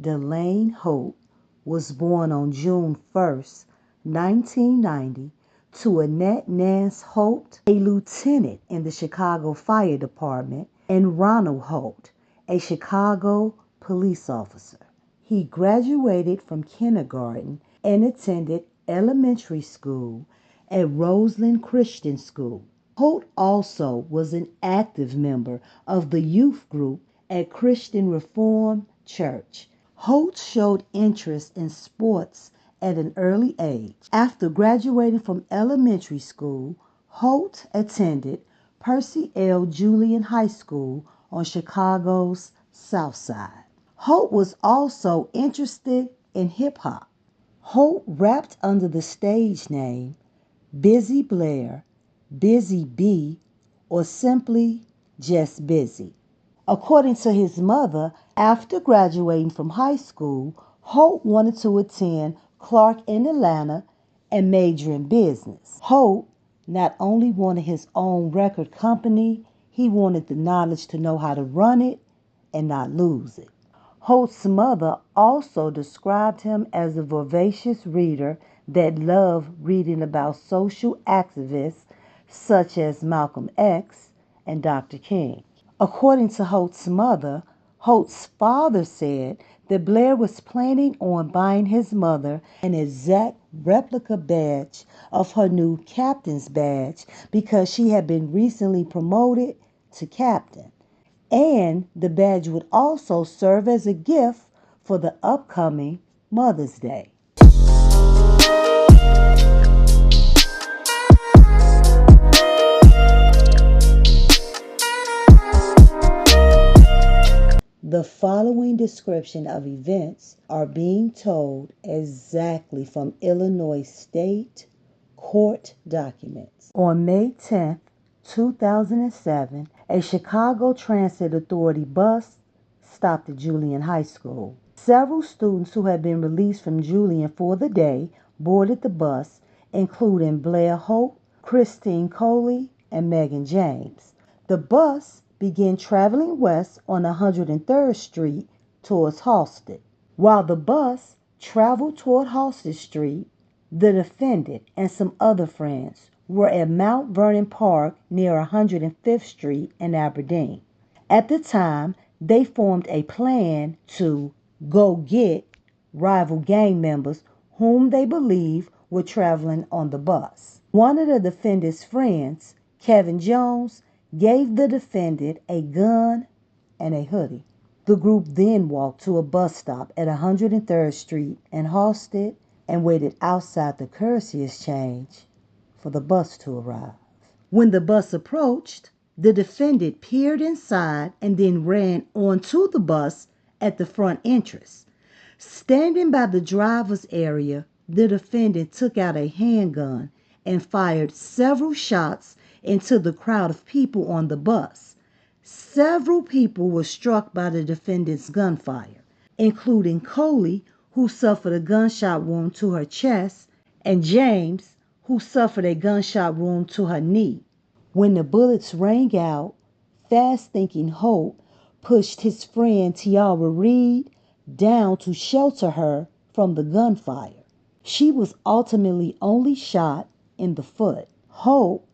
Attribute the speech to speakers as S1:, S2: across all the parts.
S1: Delane Holt was born on June 1st, 1990, to Annette Nance Holt, a lieutenant in the Chicago Fire Department, and Ronald Holt, a Chicago police officer. He graduated from kindergarten and attended elementary school at Roseland Christian School. Holt also was an active member of the youth group at Christian Reformed Church. Holt showed interest in sports at an early age. After graduating from elementary school, Holt attended Percy L. Julian High School on Chicago's South Side. Holt was also interested in hip hop. Holt rapped under the stage name Busy Blair, Busy B, or simply just Busy. According to his mother, after graduating from high school, Holt wanted to attend Clark in Atlanta and major in business. Holt not only wanted his own record company, he wanted the knowledge to know how to run it and not lose it. Holt's mother also described him as a voracious reader that loved reading about social activists such as Malcolm X and Dr. King. According to Holt's mother, Holt's father said that Blair was planning on buying his mother an exact replica badge of her new captain's badge because she had been recently promoted to captain. And the badge would also serve as a gift for the upcoming Mother's Day. The following description of events are being told exactly from Illinois State Court documents. On May 10, 2007, a Chicago Transit Authority bus stopped at Julian High School. Several students who had been released from Julian for the day boarded the bus, including Blair Holt, Christine Coley, and Megan James. The bus began traveling west on 103rd Street towards Halsted. While the bus traveled toward Halsted Street, the defendant and some other friends were at Mount Vernon Park near 105th Street in Aberdeen. At the time, they formed a plan to go get rival gang members whom they believed were traveling on the bus. One of the defendant's friends, Kevin Jones, gave the defendant a gun and a hoodie. The group then walked to a bus stop at 103rd Street in Halsted and waited outside the currency exchange for the bus to arrive. When the bus approached, the defendant peered inside and then ran onto the bus at the front entrance. Standing by the driver's area, the defendant took out a handgun and fired several shots into the crowd of people on the bus. Several people were struck by the defendant's gunfire, including Coley, who suffered a gunshot wound to her chest, and James, who suffered a gunshot wound to her knee. When the bullets rang out, fast-thinking Holt pushed his friend Tiara Reed down to shelter her from the gunfire. She was ultimately only shot in the foot. Holt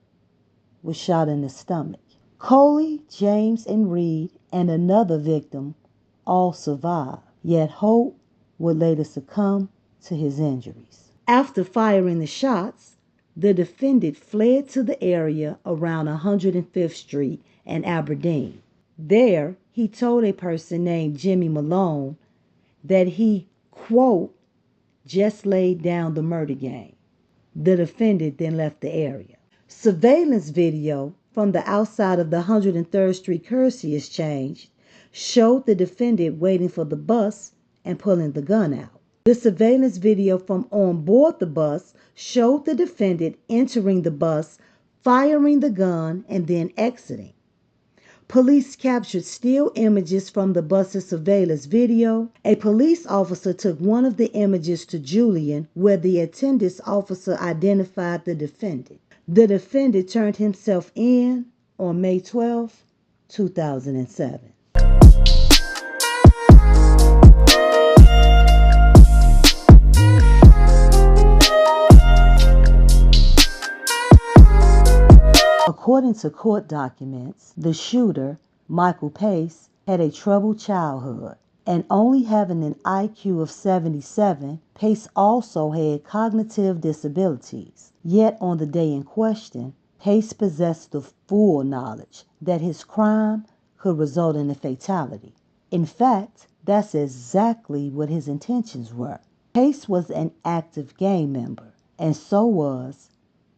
S1: was shot in the stomach. Coley, James, and Reed, and another victim all survived, yet Holt would later succumb to his injuries. After firing the shots, the defendant fled to the area around 105th Street and Aberdeen. There, he told a person named Jimmy Malone that he, quote, just laid down the murder game. The defendant then left the area. Surveillance video from the outside of the 103rd Street currency exchange showed the defendant waiting for the bus and pulling the gun out. The surveillance video from on board the bus showed the defendant entering the bus, firing the gun, and then exiting. Police captured still images from the bus's surveillance video. A police officer took one of the images to Julian, where the attendance officer identified the defendant. The defendant turned himself in on May 12, 2007. According to court documents, the shooter, Michael Pace, had a troubled childhood. And only having an IQ of 77, Pace also had cognitive disabilities. Yet on the day in question, Pace possessed the full knowledge that his crime could result in a fatality. In fact, that's exactly what his intentions were. Pace was an active gang member, and so was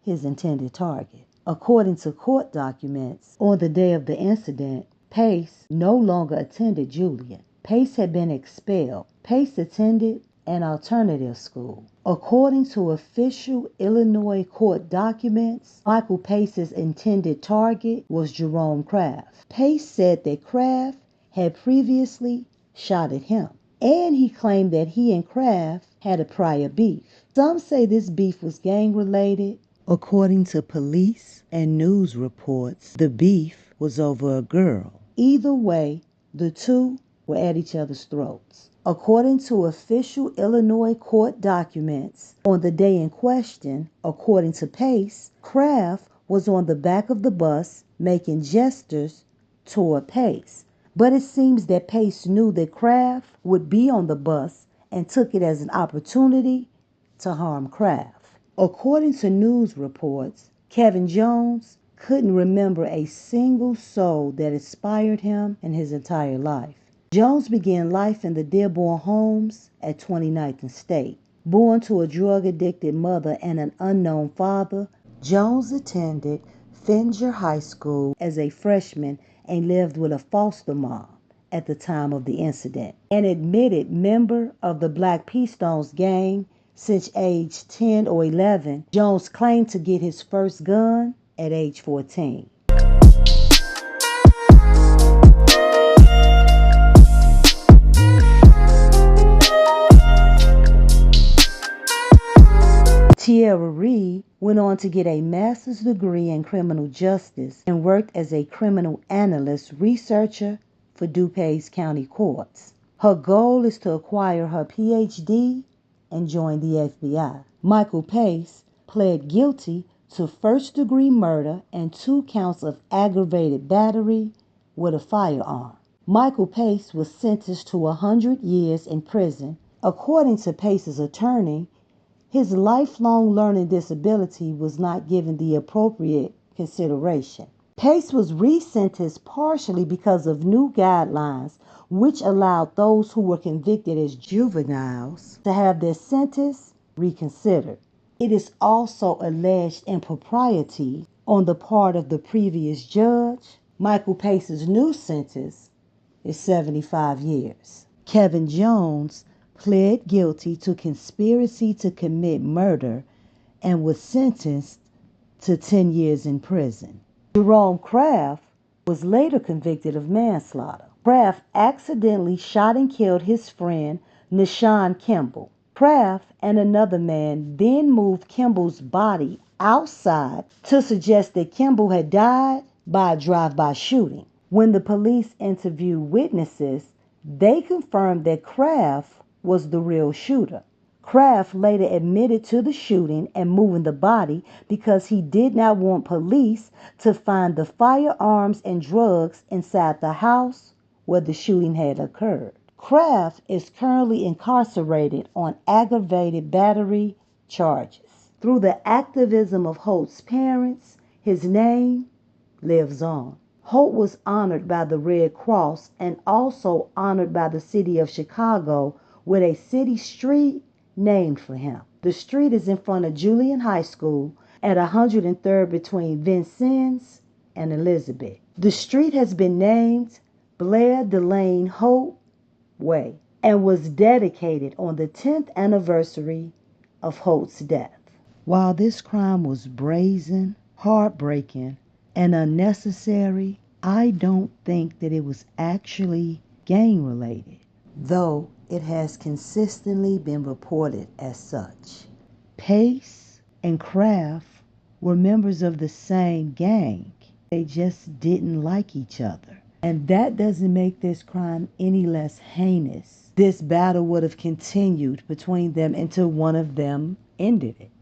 S1: his intended target. According to court documents, on the day of the incident, Pace no longer attended Julian. Pace had been expelled. Pace attended an alternative school. According to official Illinois court documents, Michael Pace's intended target was Jerome Kraft. Pace said that Kraft had previously shot at him, and he claimed that he and Kraft had a prior beef. Some say this beef was gang-related. According to police and news reports, the beef was over a girl. Either way, the two were at each other's throats. According to official Illinois court documents, on the day in question, according to Pace, Kraft was on the back of the bus making gestures toward Pace. But it seems that Pace knew that Kraft would be on the bus and took it as an opportunity to harm Kraft. According to news reports, Kevin Jones couldn't remember a single soul that inspired him in his entire life. Jones began life in the Dearborn Homes at 29th and State. Born to a drug-addicted mother and an unknown father, Jones attended Finger High School as a freshman and lived with a foster mom at the time of the incident. An admitted member of the Black P-Stones gang since age 10 or 11, Jones claimed to get his first gun at age 14. Tierra Reed went on to get a master's degree in criminal justice and worked as a criminal analyst researcher for DuPage County courts. Her goal is to acquire her PhD and join the FBI. Michael Pace pled guilty to first-degree murder and 2 counts of aggravated battery with a firearm. Michael Pace was sentenced to 100 years in prison. According to Pace's attorney, his lifelong learning disability was not given the appropriate consideration. Pace was resentenced partially because of new guidelines which allowed those who were convicted as juveniles to have their sentence reconsidered. It is also alleged impropriety on the part of the previous judge. Michael Pace's new sentence is 75 years. Kevin Jones pled guilty to conspiracy to commit murder and was sentenced to 10 years in prison. Jerome Kraft was later convicted of manslaughter. Kraft accidentally shot and killed his friend, Nashawn Kimball. Kraft and another man then moved Kimball's body outside to suggest that Kimball had died by a drive-by shooting. When the police interviewed witnesses, they confirmed that Kraft was the real shooter. Kraft later admitted to the shooting and moving the body because he did not want police to find the firearms and drugs inside the house where the shooting had occurred. Kraft is currently incarcerated on aggravated battery charges. Through the activism of Holt's parents, his name lives on. Holt was honored by the Red Cross and also honored by the city of Chicago with a city street named for him. The street is in front of Julian High School at 103rd between Vincennes and Elizabeth. The street has been named Blair Delane Holt Way and was dedicated on the 10th anniversary of Holt's death. While this crime was brazen, heartbreaking, and unnecessary, I don't think that it was actually gang-related, though it has consistently been reported as such. Pace and Kraft were members of the same gang. They just didn't like each other. And that doesn't make this crime any less heinous. This battle would have continued between them until one of them ended it.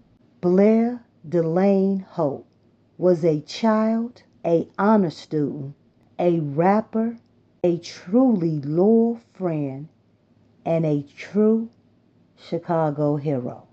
S1: Blair Delane Holt was a child, a honor student, a rapper, a truly loyal friend, and a true Chicago hero.